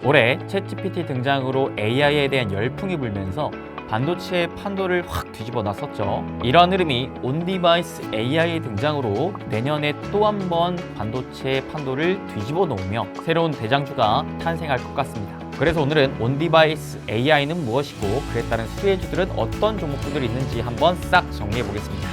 올해 챗GPT 등장으로 AI에 대한 열풍이 불면서 반도체의 판도를 확 뒤집어 놨었죠. 이러한 흐름이 온디바이스 AI 등장으로 내년에 또 한 번 반도체의 판도를 뒤집어 놓으며 새로운 대장주가 탄생할 것 같습니다. 그래서 오늘은 온디바이스 AI는 무엇이고 그에 따른 수혜주들은 어떤 종목들이 있는지 한번 싹 정리해 보겠습니다.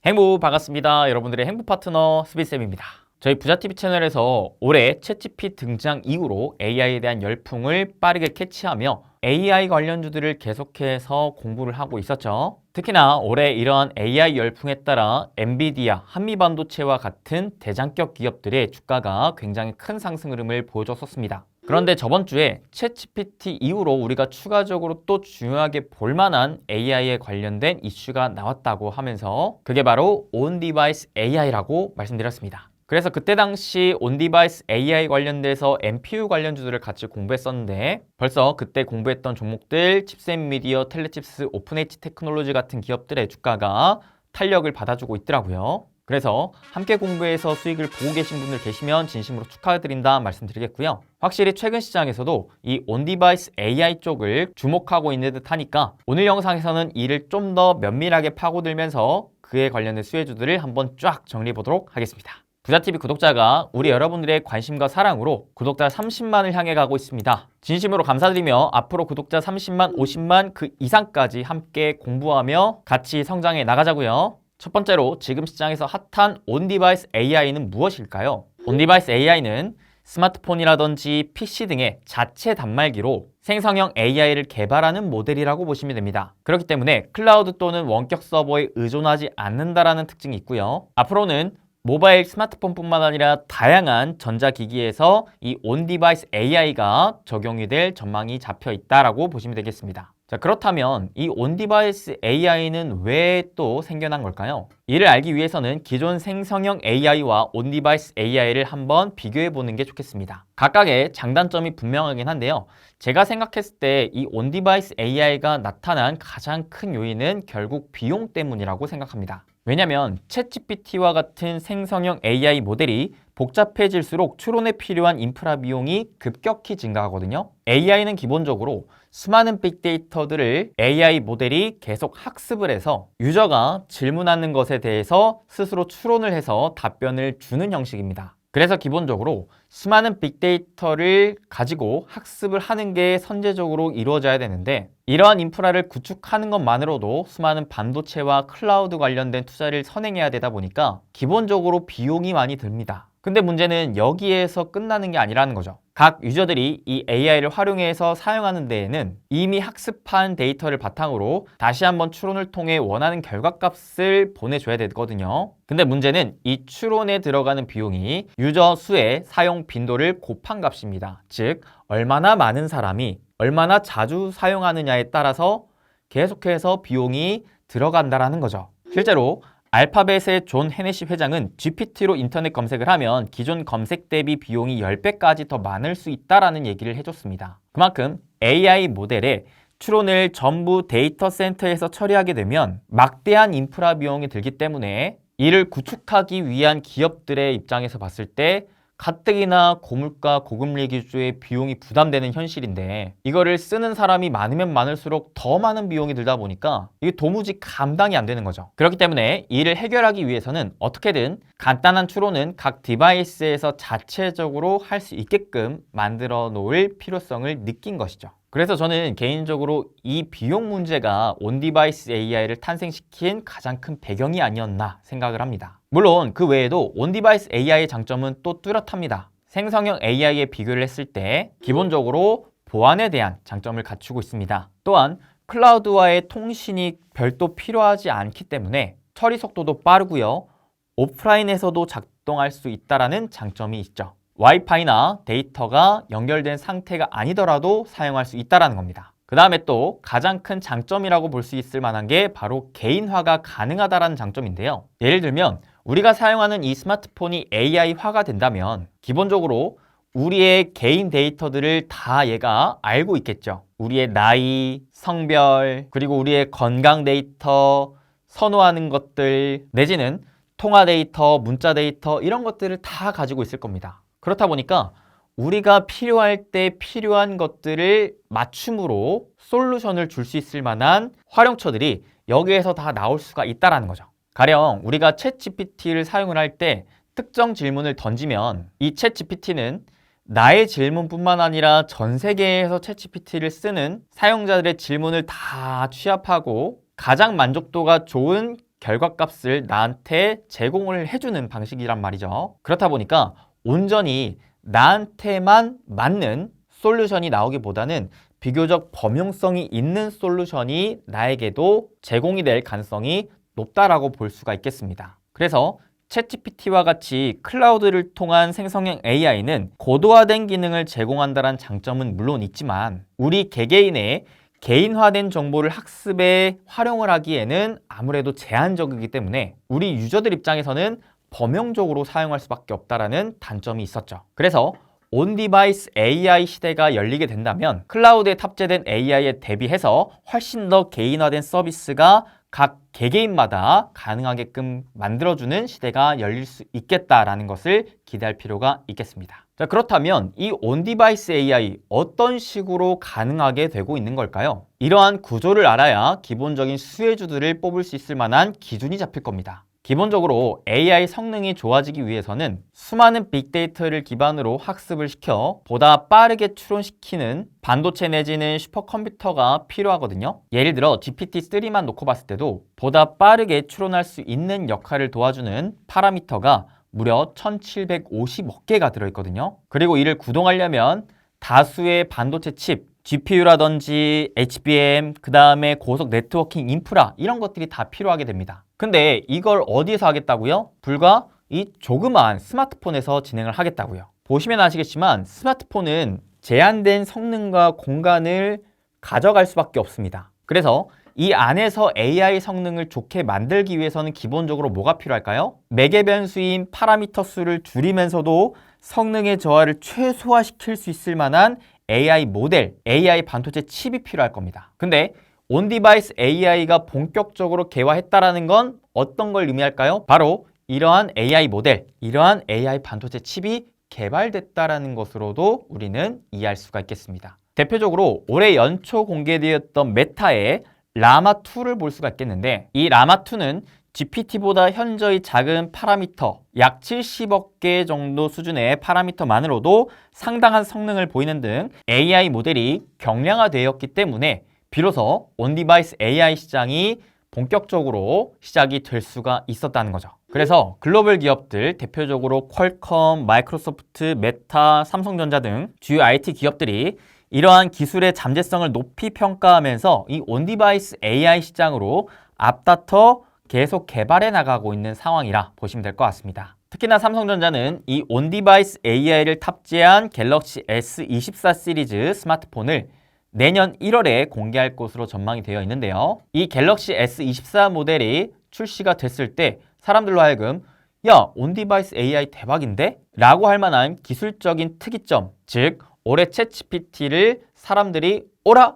행부 반갑습니다. 여러분들의 행부 파트너 스비쌤입니다. 저희 부자TV 채널에서 올해 챗GPT 등장 이후로 AI에 대한 열풍을 빠르게 캐치하며 AI 관련주들을 계속해서 공부를 하고 있었죠. 특히나 올해 이러한 AI 열풍에 따라 엔비디아, 한미반도체와 같은 대장격 기업들의 주가가 굉장히 큰 상승 흐름을 보여줬었습니다. 그런데 저번 주에 챗GPT 이후로 우리가 추가적으로 또 중요하게 볼 만한 AI에 관련된 이슈가 나왔다고 하면서 그게 바로 온디바이스 AI라고 말씀드렸습니다. 그래서 그때 당시 온디바이스 AI 관련돼서 NPU 관련주들을 같이 공부했었는데 벌써 그때 공부했던 종목들 칩센 미디어, 텔레칩스, 오픈H 테크놀로지 같은 기업들의 주가가 탄력을 받아주고 있더라고요. 그래서 함께 공부해서 수익을 보고 계신 분들 계시면 진심으로 축하드린다 말씀드리겠고요. 확실히 최근 시장에서도 이 온디바이스 AI 쪽을 주목하고 있는 듯 하니까 오늘 영상에서는 이를 좀 더 면밀하게 파고들면서 그에 관련된 수혜주들을 한번 쫙 정리해 보도록 하겠습니다. 부자TV 구독자가 우리 여러분들의 관심과 사랑으로 구독자 30만을 향해 가고 있습니다. 진심으로 감사드리며 앞으로 구독자 30만, 50만 그 이상까지 함께 공부하며 같이 성장해 나가자고요. 첫 번째로 지금 시장에서 핫한 온디바이스 AI는 무엇일까요? 온디바이스 AI는 스마트폰이라든지 PC 등의 자체 단말기로 생성형 AI를 개발하는 모델이라고 보시면 됩니다. 그렇기 때문에 클라우드 또는 원격 서버에 의존하지 않는다라는 특징이 있고요. 앞으로는 모바일 스마트폰뿐만 아니라 다양한 전자기기에서 이 온디바이스 AI가 적용이 될 전망이 잡혀 있다라고 보시면 되겠습니다. 자, 그렇다면 이 온디바이스 AI는 왜 또 생겨난 걸까요? 이를 알기 위해서는 기존 생성형 AI와 온디바이스 AI를 한번 비교해 보는 게 좋겠습니다. 각각의 장단점이 분명하긴 한데요. 제가 생각했을 때 이 온디바이스 AI가 나타난 가장 큰 요인은 결국 비용 때문이라고 생각합니다. 왜냐하면 챗GPT와 같은 생성형 AI 모델이 복잡해질수록 추론에 필요한 인프라 비용이 급격히 증가하거든요. AI는 기본적으로 수많은 빅데이터들을 AI 모델이 계속 학습을 해서 유저가 질문하는 것에 대해서 스스로 추론을 해서 답변을 주는 형식입니다. 그래서 기본적으로 수많은 빅데이터를 가지고 학습을 하는 게 선제적으로 이루어져야 되는데 이러한 인프라를 구축하는 것만으로도 수많은 반도체와 클라우드 관련된 투자를 선행해야 되다 보니까 기본적으로 비용이 많이 듭니다. 근데 문제는 여기에서 끝나는 게 아니라는 거죠. 각 유저들이 이 AI를 활용해서 사용하는 데에는 이미 학습한 데이터를 바탕으로 다시 한번 추론을 통해 원하는 결과값을 보내줘야 되거든요. 근데 문제는 이 추론에 들어가는 비용이 유저 수의 사용 빈도를 곱한 값입니다. 즉, 얼마나 많은 사람이 얼마나 자주 사용하느냐에 따라서 계속해서 비용이 들어간다라는 거죠. 실제로 알파벳의 존 헤네시 회장은 GPT로 인터넷 검색을 하면 기존 검색 대비 비용이 10배까지 더 많을 수 있다라는 얘기를 해줬습니다. 그만큼 AI 모델의 추론을 전부 데이터 센터에서 처리하게 되면 막대한 인프라 비용이 들기 때문에 이를 구축하기 위한 기업들의 입장에서 봤을 때 가뜩이나 고물가 고금리 기주의 비용이 부담되는 현실인데 이거를 쓰는 사람이 많으면 많을수록 더 많은 비용이 들다 보니까 이게 도무지 감당이 안 되는 거죠. 그렇기 때문에 이를 해결하기 위해서는 어떻게든 간단한 추론은 각 디바이스에서 자체적으로 할 수 있게끔 만들어 놓을 필요성을 느낀 것이죠. 그래서 저는 개인적으로 이 비용 문제가 온디바이스 AI를 탄생시킨 가장 큰 배경이 아니었나 생각을 합니다. 물론 그 외에도 온디바이스 AI의 장점은 또 뚜렷합니다. 생성형 AI에 비교를 했을 때 기본적으로 보안에 대한 장점을 갖추고 있습니다. 또한 클라우드와의 통신이 별도 필요하지 않기 때문에 처리 속도도 빠르고요. 오프라인에서도 작동할 수 있다는 장점이 있죠. 와이파이나 데이터가 연결된 상태가 아니더라도 사용할 수 있다는 겁니다. 그 다음에 또 가장 큰 장점이라고 볼 수 있을 만한 게 바로 개인화가 가능하다는 장점인데요. 예를 들면 우리가 사용하는 이 스마트폰이 AI화가 된다면 기본적으로 우리의 개인 데이터들을 다 얘가 알고 있겠죠. 우리의 나이, 성별, 그리고 우리의 건강 데이터, 선호하는 것들 내지는 통화 데이터, 문자 데이터 이런 것들을 다 가지고 있을 겁니다. 그렇다 보니까 우리가 필요할 때 필요한 것들을 맞춤으로 솔루션을 줄 수 있을 만한 활용처들이 여기에서 다 나올 수가 있다는 거죠. 가령 우리가 챗GPT를 사용을 할 때 특정 질문을 던지면 이 챗GPT는 나의 질문뿐만 아니라 전 세계에서 챗GPT를 쓰는 사용자들의 질문을 다 취합하고 가장 만족도가 좋은 결과값을 나한테 제공을 해주는 방식이란 말이죠. 그렇다 보니까 온전히 나한테만 맞는 솔루션이 나오기보다는 비교적 범용성이 있는 솔루션이 나에게도 제공이 될 가능성이 높다라고 볼 수가 있겠습니다. 그래서 챗GPT와 같이 클라우드를 통한 생성형 AI는 고도화된 기능을 제공한다는 장점은 물론 있지만 우리 개개인의 개인화된 정보를 학습에 활용을 하기에는 아무래도 제한적이기 때문에 우리 유저들 입장에서는 범용적으로 사용할 수밖에 없다라는 단점이 있었죠. 그래서 온디바이스 AI 시대가 열리게 된다면 클라우드에 탑재된 AI에 대비해서 훨씬 더 개인화된 서비스가 각 개개인마다 가능하게끔 만들어주는 시대가 열릴 수 있겠다라는 것을 기대할 필요가 있겠습니다. 자, 그렇다면 이 온디바이스 AI 어떤 식으로 가능하게 되고 있는 걸까요? 이러한 구조를 알아야 기본적인 수혜주들을 뽑을 수 있을 만한 기준이 잡힐 겁니다. 기본적으로 AI 성능이 좋아지기 위해서는 수많은 빅데이터를 기반으로 학습을 시켜 보다 빠르게 추론시키는 반도체 내지는 슈퍼컴퓨터가 필요하거든요. 예를 들어 GPT-3만 놓고 봤을 때도 보다 빠르게 추론할 수 있는 역할을 도와주는 파라미터가 무려 1750억 개가 들어있거든요. 그리고 이를 구동하려면 다수의 반도체 칩, GPU라든지 HBM, 그 다음에 고속 네트워킹 인프라 이런 것들이 다 필요하게 됩니다. 근데 이걸 어디에서 하겠다고요? 불과 이 조그마한 스마트폰에서 진행을 하겠다고요. 보시면 아시겠지만 스마트폰은 제한된 성능과 공간을 가져갈 수밖에 없습니다. 그래서 이 안에서 AI 성능을 좋게 만들기 위해서는 기본적으로 뭐가 필요할까요? 매개 변수인 파라미터 수를 줄이면서도 성능의 저하를 최소화시킬 수 있을 만한 AI 모델, AI 반도체 칩이 필요할 겁니다. 근데 온디바이스 AI가 본격적으로 개화했다라는 건 어떤 걸 의미할까요? 바로 이러한 AI 모델, 이러한 AI 반도체 칩이 개발됐다라는 것으로도 우리는 이해할 수가 있겠습니다. 대표적으로 올해 연초 공개되었던 메타의 라마2를 볼 수가 있겠는데 이 라마2는 GPT보다 현저히 작은 파라미터, 약 70억 개 정도 수준의 파라미터만으로도 상당한 성능을 보이는 등 AI 모델이 경량화되었기 때문에 비로소 온디바이스 AI 시장이 본격적으로 시작이 될 수가 있었다는 거죠. 그래서 글로벌 기업들, 대표적으로 퀄컴, 마이크로소프트, 메타, 삼성전자 등 주요 IT 기업들이 이러한 기술의 잠재성을 높이 평가하면서 이 온디바이스 AI 시장으로 앞다퉈 계속 개발해 나가고 있는 상황이라 보시면 될 것 같습니다. 특히나 삼성전자는 이 온디바이스 AI를 탑재한 갤럭시 S24 시리즈 스마트폰을 내년 1월에 공개할 것으로 전망이 되어 있는데요. 이 갤럭시 S24 모델이 출시가 됐을 때 사람들로 하여금 야, 온디바이스 AI 대박인데? 라고 할 만한 기술적인 특이점, 즉 올해 챗GPT를 사람들이 오라?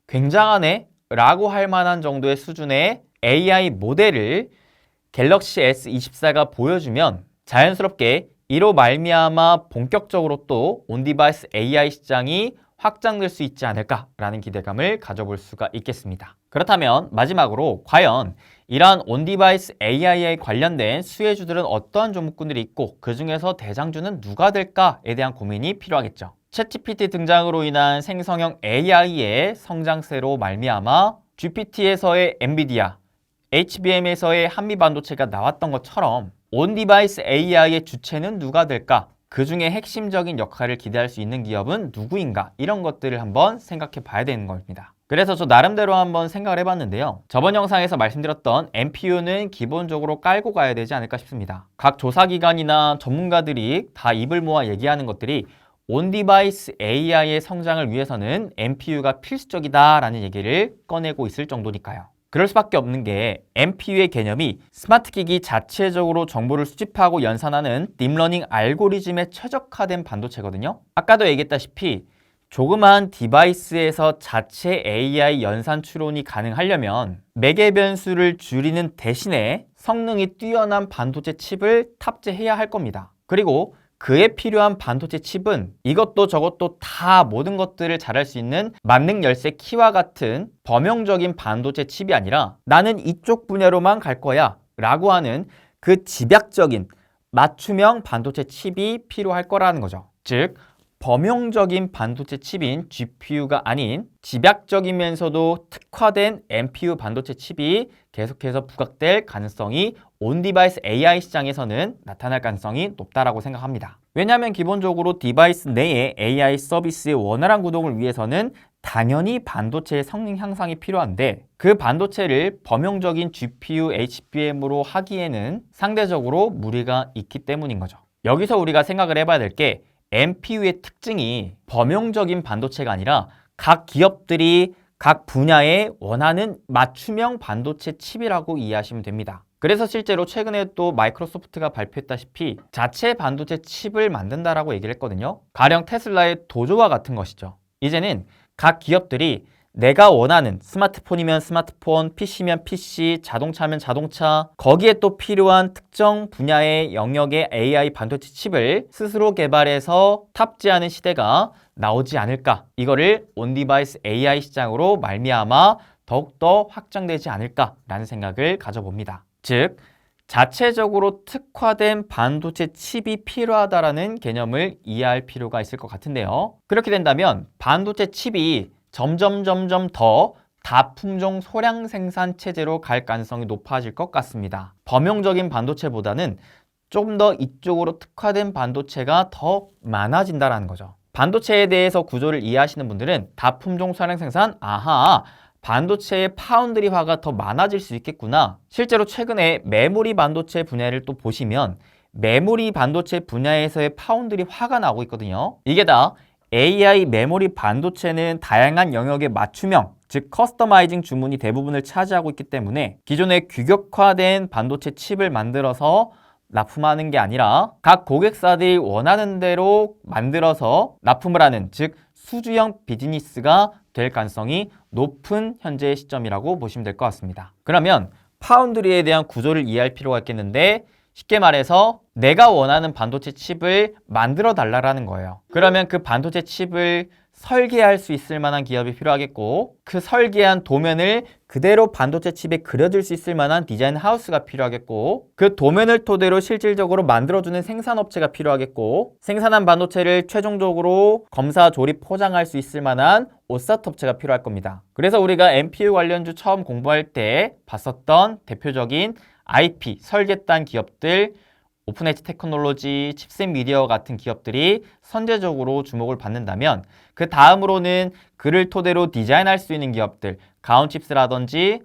굉장하네? 라고 할 만한 정도의 수준의 AI 모델을 갤럭시 S24가 보여주면 자연스럽게 이로 말미암아 본격적으로 또 온디바이스 AI 시장이 확장될 수 있지 않을까라는 기대감을 가져볼 수가 있겠습니다. 그렇다면 마지막으로 과연 이러한 온디바이스 AI에 관련된 수혜주들은 어떠한 종목군들이 있고 그 중에서 대장주는 누가 될까에 대한 고민이 필요하겠죠. 챗GPT 등장으로 인한 생성형 AI의 성장세로 말미암아 GPT에서의 엔비디아, HBM에서의 한미반도체가 나왔던 것처럼 온디바이스 AI의 주체는 누가 될까? 그 중에 핵심적인 역할을 기대할 수 있는 기업은 누구인가? 이런 것들을 한번 생각해 봐야 되는 겁니다. 그래서 저 나름대로 한번 생각을 해봤는데요. 저번 영상에서 말씀드렸던 NPU는 기본적으로 깔고 가야 되지 않을까 싶습니다. 각 조사기관이나 전문가들이 다 입을 모아 얘기하는 것들이 온디바이스 AI의 성장을 위해서는 NPU가 필수적이다라는 얘기를 꺼내고 있을 정도니까요. 그럴 수밖에 없는 게 NPU의 개념이 스마트 기기 자체적으로 정보를 수집하고 연산하는 딥러닝 알고리즘에 최적화된 반도체거든요. 아까도 얘기했다시피 조그만 디바이스에서 자체 AI 연산 추론이 가능하려면 매개 변수를 줄이는 대신에 성능이 뛰어난 반도체 칩을 탑재해야 할 겁니다. 그리고 그에 필요한 반도체 칩은 이것도 저것도 다 모든 것들을 잘할 수 있는 만능 열쇠 키와 같은 범용적인 반도체 칩이 아니라 나는 이쪽 분야로만 갈 거야 라고 하는 그 집약적인 맞춤형 반도체 칩이 필요할 거라는 거죠. 즉 범용적인 반도체 칩인 GPU가 아닌 집약적이면서도 특화된 NPU 반도체 칩이 계속해서 부각될 가능성이 온디바이스 AI 시장에서는 나타날 가능성이 높다라고 생각합니다. 왜냐하면 기본적으로 디바이스 내의 AI 서비스의 원활한 구동을 위해서는 당연히 반도체의 성능 향상이 필요한데 그 반도체를 범용적인 GPU, HBM으로 하기에는 상대적으로 무리가 있기 때문인 거죠. 여기서 우리가 생각을 해봐야 될 게 NPU의 특징이 범용적인 반도체가 아니라 각 기업들이 각 분야에 원하는 맞춤형 반도체 칩이라고 이해하시면 됩니다. 그래서 실제로 최근에 또 마이크로소프트가 발표했다시피 자체 반도체 칩을 만든다라고 얘기를 했거든요. 가령 테슬라의 도조와 같은 것이죠. 이제는 각 기업들이 내가 원하는 스마트폰이면 스마트폰, PC면 PC, 자동차면 자동차, 거기에 또 필요한 특정 분야의 영역의 AI 반도체 칩을 스스로 개발해서 탑재하는 시대가 나오지 않을까. 이거를 온디바이스 AI 시장으로 말미암아 더욱더 확장되지 않을까라는 생각을 가져봅니다. 즉, 자체적으로 특화된 반도체 칩이 필요하다라는 개념을 이해할 필요가 있을 것 같은데요. 그렇게 된다면 반도체 칩이 점점 더 다품종 소량 생산 체제로 갈 가능성이 높아질 것 같습니다. 범용적인 반도체보다는 조금 더 이쪽으로 특화된 반도체가 더 많아진다는 거죠. 반도체에 대해서 구조를 이해하시는 분들은 다품종 소량 생산, 아하, 반도체의 파운드리화가 더 많아질 수 있겠구나. 실제로 최근에 메모리 반도체 분야를 또 보시면 메모리 반도체 분야에서의 파운드리화가 나오고 있거든요. 이게 다 AI 메모리 반도체는 다양한 영역의 맞춤형, 즉 커스터마이징 주문이 대부분을 차지하고 있기 때문에 기존의 규격화된 반도체 칩을 만들어서 납품하는 게 아니라 각 고객사들이 원하는 대로 만들어서 납품을 하는, 즉 수주형 비즈니스가 될 가능성이 높은 현재의 시점이라고 보시면 될 것 같습니다. 그러면 파운드리에 대한 구조를 이해할 필요가 있겠는데 쉽게 말해서 내가 원하는 반도체 칩을 만들어 달라는 거예요. 그러면 그 반도체 칩을 설계할 수 있을 만한 기업이 필요하겠고 그 설계한 도면을 그대로 반도체 칩에 그려줄 수 있을 만한 디자인 하우스가 필요하겠고 그 도면을 토대로 실질적으로 만들어주는 생산업체가 필요하겠고 생산한 반도체를 최종적으로 검사, 조립, 포장할 수 있을 만한 OSAT 업체가 필요할 겁니다. 그래서 우리가 NPU 관련주 처음 공부할 때 봤었던 대표적인 IP, 설계단 기업들, 오픈엣지 테크놀로지, 칩셋 미디어 같은 기업들이 선제적으로 주목을 받는다면 그 다음으로는 그를 토대로 디자인할 수 있는 기업들, 가온칩스라든지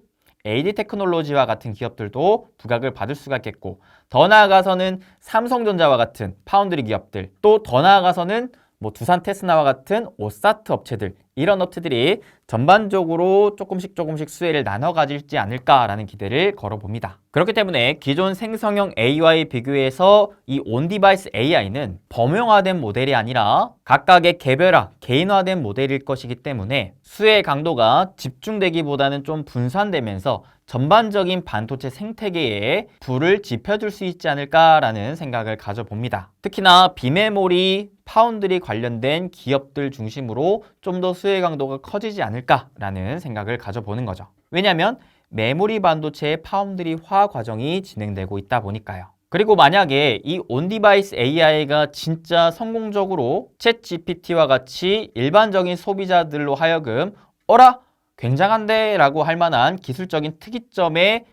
AD 테크놀로지와 같은 기업들도 부각을 받을 수가 있겠고 더 나아가서는 삼성전자와 같은 파운드리 기업들, 또 더 나아가서는 두산 테스나와 같은 오사트 업체들, 이런 업체들이 전반적으로 조금씩 수혜를 나눠 가질지 않을까라는 기대를 걸어봅니다. 그렇기 때문에 기존 생성형 AI와 비교해서 이 온디바이스 AI는 범용화된 모델이 아니라 각각의 개별화, 개인화된 모델일 것이기 때문에 수혜 강도가 집중되기보다는 좀 분산되면서 전반적인 반도체 생태계에 불을 지펴줄 수 있지 않을까라는 생각을 가져봅니다. 특히나 비메모리, 파운드리 관련된 기업들 중심으로 좀 더 수혜 강도가 커지지 않을까라는 생각을 가져보는 거죠. 왜냐하면 메모리 반도체의 파운드리화 과정이 진행되고 있다 보니까요. 그리고 만약에 이 온디바이스 AI가 진짜 성공적으로 챗 GPT와 같이 일반적인 소비자들로 하여금 어라? 굉장한데? 라고 할 만한 기술적인 특이점에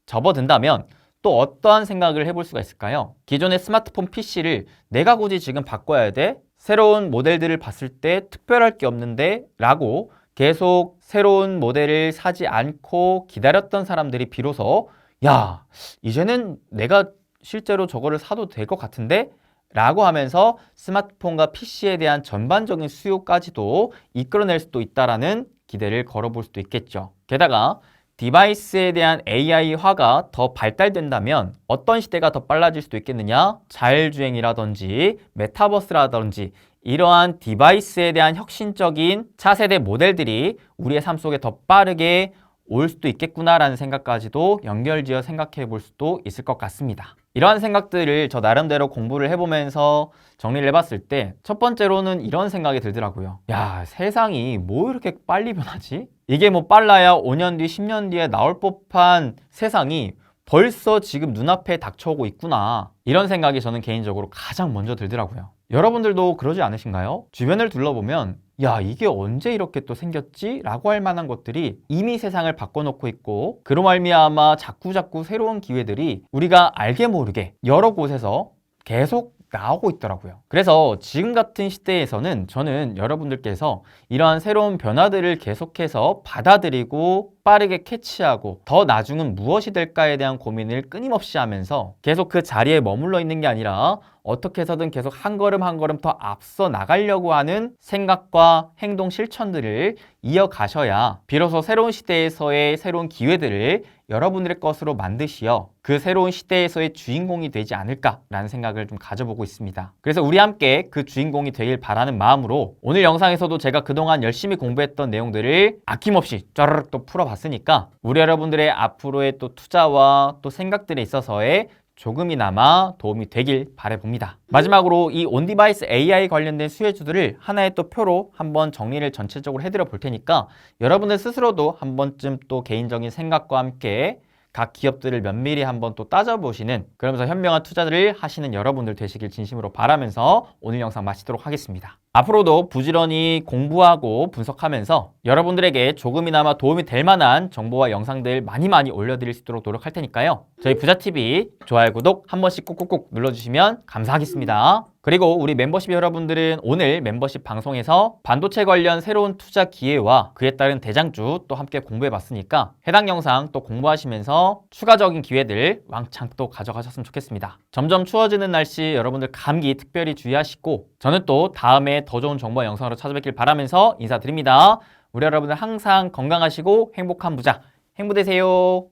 접어든다면 또 어떠한 생각을 해볼 수가 있을까요? 기존의 스마트폰 PC를 내가 굳이 지금 바꿔야 돼? 새로운 모델들을 봤을 때 특별할 게 없는데? 라고 계속 새로운 모델을 사지 않고 기다렸던 사람들이 비로소 야, 이제는 내가 실제로 저거를 사도 될 것 같은데? 라고 하면서 스마트폰과 PC에 대한 전반적인 수요까지도 이끌어낼 수도 있다라는 기대를 걸어볼 수도 있겠죠. 게다가 디바이스에 대한 AI화가 더 발달된다면 어떤 시대가 더 빨라질 수도 있겠느냐? 자율주행이라든지 메타버스라든지 이러한 디바이스에 대한 혁신적인 차세대 모델들이 우리의 삶 속에 더 빠르게 올 수도 있겠구나라는 생각까지도 연결지어 생각해 볼 수도 있을 것 같습니다. 이러한 생각들을 저 나름대로 공부를 해보면서 정리를 해봤을 때 첫 번째로는 이런 생각이 들더라고요. 야, 세상이 뭐 이렇게 빨리 변하지? 이게 뭐 빨라야 5년 뒤, 10년 뒤에 나올 법한 세상이 벌써 지금 눈앞에 닥쳐오고 있구나. 이런 생각이 저는 개인적으로 가장 먼저 들더라고요. 여러분들도 그러지 않으신가요? 주변을 둘러보면 야, 이게 언제 이렇게 또 생겼지? 라고 할 만한 것들이 이미 세상을 바꿔놓고 있고 그로 말미암아 자꾸자꾸 새로운 기회들이 우리가 알게 모르게 여러 곳에서 계속 나오고 있더라고요. 그래서 지금 같은 시대에서는 저는 여러분들께서 이러한 새로운 변화들을 계속해서 받아들이고 빠르게 캐치하고 더 나중은 무엇이 될까에 대한 고민을 끊임없이 하면서 계속 그 자리에 머물러 있는 게 아니라 어떻게 해서든 계속 한 걸음 한 걸음 더 앞서 나가려고 하는 생각과 행동 실천들을 이어가셔야 비로소 새로운 시대에서의 새로운 기회들을 여러분들의 것으로 만드시어 그 새로운 시대에서의 주인공이 되지 않을까라는 생각을 좀 가져보고 있습니다. 그래서 우리 함께 그 주인공이 되길 바라는 마음으로 오늘 영상에서도 제가 그동안 열심히 공부했던 내용들을 아낌없이 쩌르륵 또 풀어봤으니까 우리 여러분들의 앞으로의 또 투자와 또 생각들에 있어서의 조금이나마 도움이 되길 바라봅니다. 마지막으로 이 온디바이스 AI 관련된 수혜주들을 하나의 또 표로 한번 정리를 전체적으로 해드려 볼 테니까 여러분들 스스로도 한 번쯤 또 개인적인 생각과 함께 각 기업들을 면밀히 한번 또 따져보시는 그러면서 현명한 투자들을 하시는 여러분들 되시길 진심으로 바라면서 오늘 영상 마치도록 하겠습니다. 앞으로도 부지런히 공부하고 분석하면서 여러분들에게 조금이나마 도움이 될 만한 정보와 영상들 많이 올려드릴 수 있도록 노력할 테니까요. 저희 부자TV 좋아요, 구독 한 번씩 꾹꾹꾹 눌러주시면 감사하겠습니다. 그리고 우리 멤버십 여러분들은 오늘 멤버십 방송에서 반도체 관련 새로운 투자 기회와 그에 따른 대장주 또 함께 공부해봤으니까 해당 영상 또 공부하시면서 추가적인 기회들 왕창 또 가져가셨으면 좋겠습니다. 점점 추워지는 날씨 여러분들 감기 특별히 주의하시고 저는 또 다음에 더 좋은 정보와 영상으로 찾아뵙길 바라면서 인사드립니다. 우리 여러분들 항상 건강하시고 행복한 부자 행복 되세요.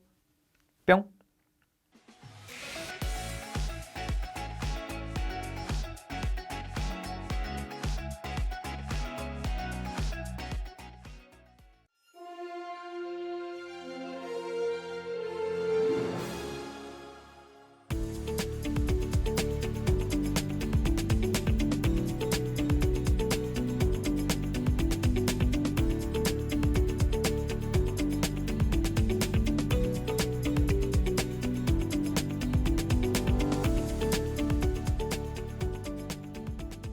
뿅.